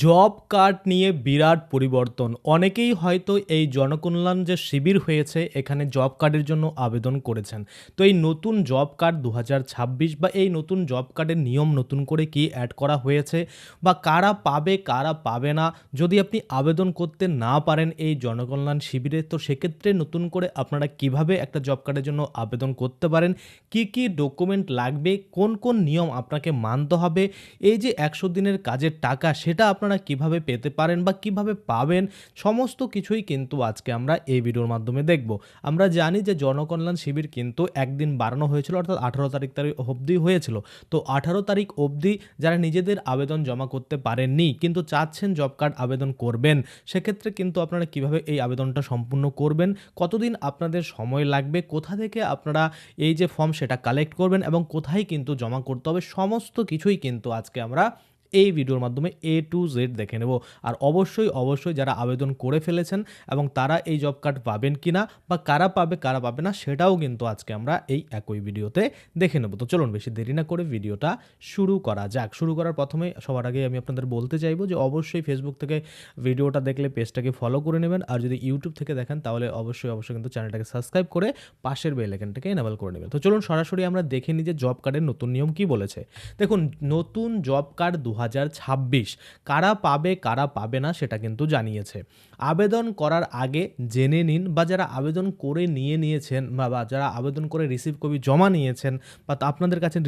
Job card নিয়ে বিরাট পরিবর্তন। অনেকেই হয়তো এই জনকল্যাণ যে শিবির হয়েছে এখানে জব কার্ডের জন্য আবেদন করেছেন। তো এই নতুন জব কার্ড ২০২৬ বা এই নতুন জব কার্ডের নিয়ম নতুন করে কি অ্যাড করা হয়েছে বা কারা পাবে, কারা পাবে না, যদি আপনি আবেদন করতে না পারেন এই জনকল্যাণ শিবিরে, তো সেক্ষেত্রে নতুন করে আপনারা কিভাবে একটা জব কার্ডের জন্য আবেদন করতে পারেন, কি ডকুমেন্ট লাগবে, কোন নিয়ম আপনাকে মানতে হবে, এই যে ১০০ দিনের কাজের টাকা সেটা আপনারা কিভাবে পেতে পারেন বা কিভাবে পাবেন, সমস্ত কিছুই কিন্তু আজকে আমরা এই ভিডিওর মাধ্যমে দেখব। আমরা জানি যে জনকল্যাণ শিবির কিন্তু একদিন বাড়ানো হয়েছিল, অর্থাৎ ১৮ তারিখ অবধি হয়েছিল। তো ১৮ তারিখ অবধি যারা নিজেদের আবেদন জমা করতে পারেননি কিন্তু চাচ্ছেন জব কার্ড আবেদন করবেন, সেক্ষেত্রে কিন্তু আপনারা কিভাবে এই আবেদনটা সম্পূর্ণ করবেন, কতদিন আপনাদের সময় লাগবে, কোথা থেকে আপনারা এই যে ফর্ম সেটা কালেক্ট করবেন এবং কোথায় কিন্তু জমা করতে হবে, সমস্ত কিছুই কিন্তু আজকে আমরা এই ভিডিওর মাধ্যমে A to Z দেখে নেব। আর অবশ্যই যারা আবেদন করে ফেলেছেন এবং তারা এই জব কার্ড পাবেন কিনা বা কারা পাবে কারা পাবে না সেটাও কিন্তু আজকে আমরা এই একই ভিডিওতে দেখে নেব। তো চলুন বেশি দেরি না করে ভিডিওটা শুরু করা যাক। শুরু করার প্রথমে সবার আগে আমি আপনাদের বলতে চাইবো যে অবশ্যই ফেসবুক থেকে ভিডিওটা দেখলে পেজটাকে ফলো করে নেবেন, আর যদি ইউটিউব থেকে দেখেন তাহলে অবশ্যই কিন্তু চ্যানেলটাকে সাবস্ক্রাইব করে পাশের বেল আইকনটাকে এনেবল করে নেবেন। তো চলুন সরাসরি আমরা দেখে নিই যে জব কার্ডের নতুন নিয়ম কি বলেছে। দেখুন, নতুন জব কার্ড ২০২৬ কারা পাবে কারা পাবে না সেটা কিন্তু জানিয়েছে। আবেদন করার আগে জেনে নিন, বা যারা আবেদন করে নিয়েছেন বা যারা আবেদন করে রিসিভ কপি জমা নিয়েছেন বা আপনাদের কাছে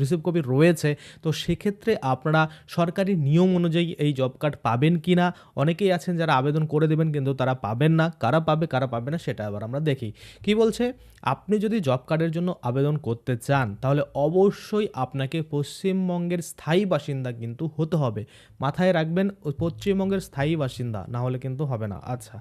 রিসিভ কপি রয়েছে, তো সেক্ষেত্রে আপনারা সরকারি নিয়ম অনুযায়ী এই জব কার্ড পাবেন কি না। অনেকেই আছেন যারা আবেদন করে দেবেন কিন্তু তারা পাবেন না। কারা পাবে কারা পাবে না সেটা আবার আমরা দেখি। কি বলছে, আপনি যদি জব কার্ডের জন্য আবেদন করতে চান তাহলে অবশ্যই আপনাকে পশ্চিমবঙ্গের স্থায়ী বাসিন্দা কিন্তু হতে হবে। মাথায় রাখবেন, পশ্চিমবঙ্গের স্থায়ী বাসিন্দা না হলে কিন্তু হবে না। আচ্ছা,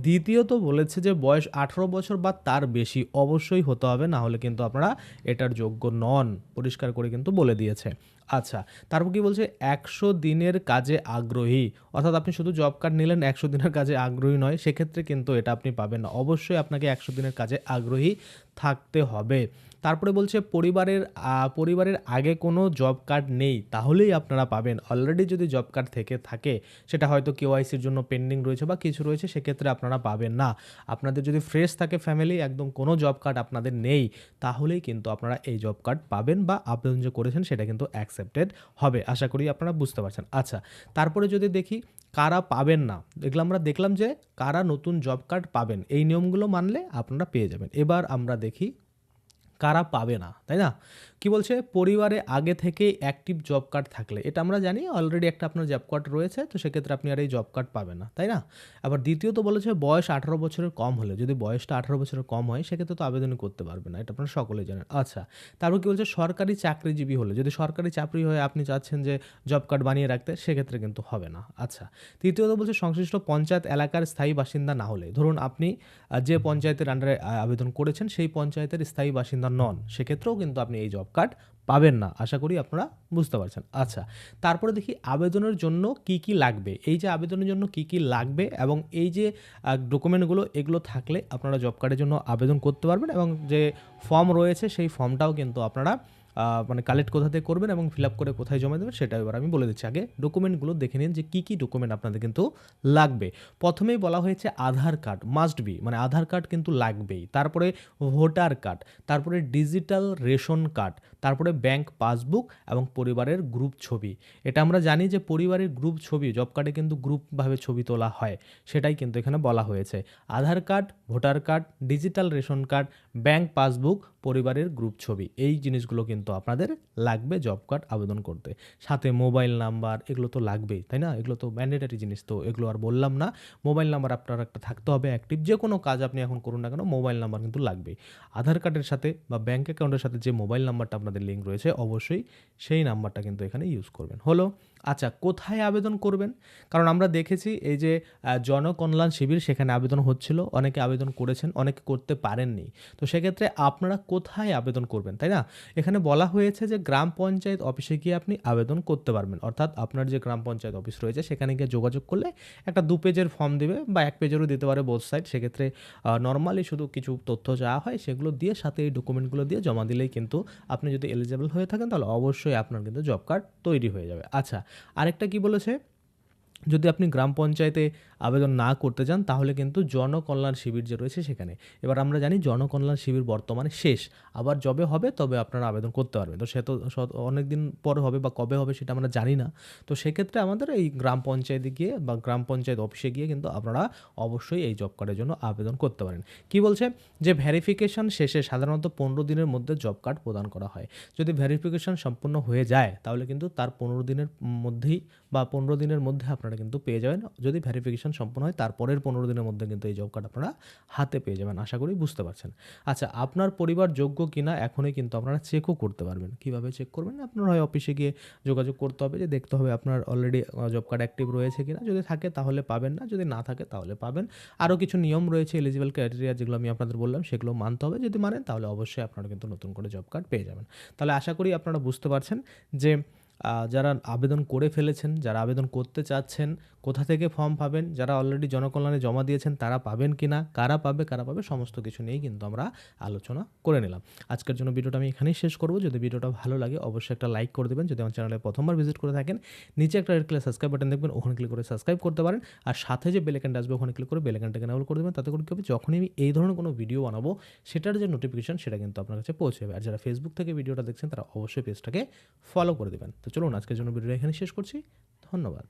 দ্বিতীয়ত বলেছে যে বয়স ১৮ বছর বা তার বেশি অবশ্যই হতে হবে, না হলে কিন্তু আপনারা এটার যোগ্য নন, পরিষ্কার করে কিন্তু বলে দিয়েছে। আচ্ছা, তারপর কি বলছে, ১০০ দিনের কাজে আগ্রহী, অর্থাৎ আপনি শুধু জব কার্ড নিলেন ১০০ দিনের কাজে আগ্রহী নয়, সেক্ষেত্রে কিন্তু এটা আপনি পাবেন না। অবশ্যই আপনাকে ১০০ দিনের কাজে আগ্রহী থাকতে হবে। তারপরে বলছে পরিবারের আগে কোনো জব কার্ড নেই তাহলেই আপনারা পাবেন। অলরেডি যদি জব কার্ড থেকে থাকে, সেটা হয়তো কেওয়াইসির জন্য পেন্ডিং রয়েছে বা কিছু রয়েছে, সেক্ষেত্রে আপনারা পাবেন না। আপনাদের যদি ফ্রেশ থাকে ফ্যামিলি, একদম কোনো জব কার্ড আপনাদের নেই, তাহলেই কিন্তু আপনারা এই জব কার্ড পাবেন বা আবেদন যে করেছেন সেটা কিন্তু অ্যাকসেপ্টেড হবে। আশা করি আপনারা বুঝতে পারছেন। আচ্ছা, তারপরে যদি দেখি কারা পাবেন না, আমরা দেখলাম যে কারা নতুন জব কার্ড পাবেন, এই নিয়মগুলো মানলে আপনারা পেয়ে যাবেন। এবার আমরা দেখি কারা পাবে না, তাই না? কি বলছে, পরিবারে আগে থেকে অ্যাক্টিভ জব কার্ড থাকলে, এটা আমরা জানি অলরেডি একটা আপনার জব কার্ড রয়েছে, তো সেক্ষেত্রে আপনি আর এই জব কার্ড পাবেন না, তাই না? আবার দ্বিতীয়ত বলেছে বয়স ১৮ বছরের কম হলে, যদি বয়সটা ১৮ বছরের কম হয় সেক্ষেত্রে তো আবেদন করতে পারবে না, এটা আপনারা সকলেই জানেন। আচ্ছা, তারপর কি বলছে, সরকারি চাকরিজীবী হলে, যদি সরকারি চাকরি হয়ে আপনি চাচ্ছেন যে জব কার্ড বানিয়ে রাখতে, সেক্ষেত্রে কিন্তু হবে না। আচ্ছা, তৃতীয়ত বলছে সংশ্লিষ্ট পঞ্চায়েত এলাকার স্থায়ী বাসিন্দা না হলে, ধরুন আপনি যে পঞ্চায়েতের আন্ডারে আবেদন করেছেন সেই পঞ্চায়েতের স্থায়ী বাসিন্দা নন, সেক্ষেত্রেও কিন্তু আপনি এই জব কার্ড পাবেন না। আশা করি আপনারা বুঝতে পারছেন। আচ্ছা, তারপরে দেখি আবেদনের জন্য কি লাগবে। এই যে আবেদনের জন্য কি লাগবে এবং এই যে ডকুমেন্টগুলো, এগুলো থাকলে আপনারা জব কার্ডের জন্য আবেদন করতে পারবেন, এবং যে ফর্ম রয়েছে সেই ফর্মটাও কিন্তু আপনারা মানে কালেক্ট কোথা থেকে করবেন এবং ফিল আপ করে কোথায় জমা দেবেন সেটা এবার আমি বলে দিচ্ছি। আগে ডকুমেন্টগুলো দেখে নিন যে কী ডকুমেন্ট আপনাদের কিন্তু লাগবে। প্রথমেই বলা হয়েছে আধার কার্ড মাস্ট বি, মানে আধার কার্ড কিন্তু লাগবেই। তারপরে ভোটার কার্ড, তারপরে ডিজিটাল রেশন কার্ড, তারপরে ব্যাংক পাসবুক এবং পরিবারের গ্রুপ ছবি। এটা আমরা জানি যে পরিবারের গ্রুপ ছবি জব কার্ডে কিন্তু গ্রুপভাবে ছবি তোলা হয়, সেটাই কিন্তু এখানে বলা হয়েছে। Aadhaar card, voter card, digital ration card, bank passbook, পরিবারের গ্রুপ ছবি, এই জিনিসগুলো কিন্তু আপনাদের লাগবে জব কার্ড আবেদন করতে। সাথে মোবাইল নাম্বার, এগুলো তো লাগবেই, তাই না? এগুলো তো ম্যান্ডেটারি জিনিস, তো এগুলো আর বললাম না। মোবাইল নাম্বার আপনার একটা থাকতে হবে অ্যাক্টিভ, যে কোনো কাজ আপনি এখন করুন না কেন মোবাইল নাম্বার কিন্তু লাগবেই। আধার কার্ডের সাথে বা ব্যাঙ্ক অ্যাকাউন্টের সাথে যে মোবাইল নাম্বারটা আপনাদের লিঙ্ক রয়েছে অবশ্যই সেই নাম্বারটা কিন্তু এখানে ইউজ করবেন। হলো। আচ্ছা, কোথায় আবেদন করবেন? কারণ আমরা দেখেছি এই যে জনকল্যাণ শিবির, সেখানে আবেদন হচ্ছিল, অনেকে আবেদন করেছেন, অনেকে করতে পারেননি। তো সেক্ষেত্রে আপনারা কোথায় আবেদন করবেন, তাই না? এখানে বলা হয়েছে যে গ্রাম পঞ্চায়েত অফিসে গিয়ে আপনি আবেদন করতে পারবেন, অর্থাৎ আপনার যে গ্রাম পঞ্চায়েত অফিস রয়েছে সেখানে গিয়ে যোগাযোগ করলে একটা ২ পেজের ফর্ম দেবে বা ১ পেজেরও দিতে পারে, বোথ সাইড। সেক্ষেত্রে নর্মালি শুধু কিছু তথ্য চাওয়া হয়, সেগুলো দিয়ে সাথে এই ডকুমেন্টগুলো দিয়ে জমা দিলেই কিন্তু আপনি যদি এলিজিবল হয়ে থাকেন তাহলে অবশ্যই আপনার কিন্তু জব কার্ড তৈরি হয়ে যাবে। আচ্ছা, আরেকটা কি বলেছে, যদি আপনি গ্রাম পঞ্চায়েতে আবেদন না করতে চান তাহলে কিন্তু জনকল্যাণ শিবির যে রয়েছে সেখানে। এবার আমরা জানি জনকল্যাণ শিবির বর্তমানে শেষ। আবার যবে হবে তবে আপনারা আবেদন করতে পারবেন। তো সে তো অনেকদিন পরে হবে বা কবে হবে সেটা আমরা জানি না। তো সেক্ষেত্রে আমাদের এই গ্রাম পঞ্চায়েতে গিয়ে বা গ্রাম পঞ্চায়েত অফিসে গিয়ে কিন্তু আপনারা অবশ্যই এই জব কার্ডের জন্য আবেদন করতে পারেন। কি বলছে? যে ভেরিফিকেশন শেষে সাধারণত 15 দিনের মধ্যে জব কার্ড প্রদান করা হয়। যদি ভেরিফিকেশন সম্পূর্ণ হয়ে যায় তাহলে কিন্তু তার 15 দিনের মধ্যেই বা 15 দিনের মধ্যে আপনারা কিন্তু পেয়ে যাবেন। যদি ভেরিফিকেশন সম্পূর্ণ হয় তারপরের 15 দিনের মধ্যে কিন্তু এই জব কার্ড আপনারা হাতে পেয়ে যাবেন। আশা করি বুঝতে পারছেন। আচ্ছা, আপনার পরিবার যোগ্য কিনা এখনই কিন্তু আপনারা চেকও করতে পারবেন। কিভাবে চেক করবেন? আপনার হয় অফিসে গিয়ে যোগাযোগ করতে হবে, যে দেখতে হবে আপনার অলরেডি জব কার্ড অ্যাক্টিভ রয়েছে কিনা। যদি থাকে তাহলে পাবেন না, যদি না থাকে তাহলে পাবেন। আরও কিছু নিয়ম রয়েছে, এলিজিবল ক্রাইটেরিয়া যেগুলো আমি আপনাদের বললাম সেগুলো মানতে হবে। যদি মানেন তাহলে অবশ্যই আপনারা কিন্তু নতুন করে জব কার্ড পেয়ে যাবেন। তাহলে আশা করি আপনারা বুঝতে পারছেন যে যারা আবেদন করে ফেলেছেন, যারা আবেদন করতে চাচ্ছেন, কোথা থেকে ফর্ম পাবেন, যারা অলরেডি জনকল্যাণে জমা দিয়েছেন তারা পাবেন কিনা, কারা পাবে সমস্ত কিছু নিয়েই কিন্তু আমরা আলোচনা করে নিলাম। আজকের জন্য ভিডিওটা আমি এখানেই শেষ করব। যদি ভিডিওটা ভালো লাগে অবশ্যই একটা লাইক করে দেবেন। যদি আমার চ্যানেলে প্রথমবার ভিজিট করে থাকেন, নিচে একটা রেড কালার সাবস্ক্রাইব বাটন দেখবেন, ওখানে ক্লিক করে সাবস্ক্রাইব করতে পারেন। আর সাথে যে বেল আইকনটা আসবে ওখানে ক্লিক করে বেল আইকনটাকে এনেবল করে দেবেন। তাতে করে কি হবে, যখনই আমি এই ধরনের কোনো ভিডিও বানাবো সেটার যে নোটিফিকেশন সেটা কিন্তু আপনার কাছে পৌঁছে যাবে। আর যারা ফেসবুক থেকে ভিডিওটা দেখছেন তারা অবশ্যই পেজটাকে ফলো করে দেবেন। তো চলুন আজকের জন্য ভিডিওটা এখানে শেষ করছি। ধন্যবাদ।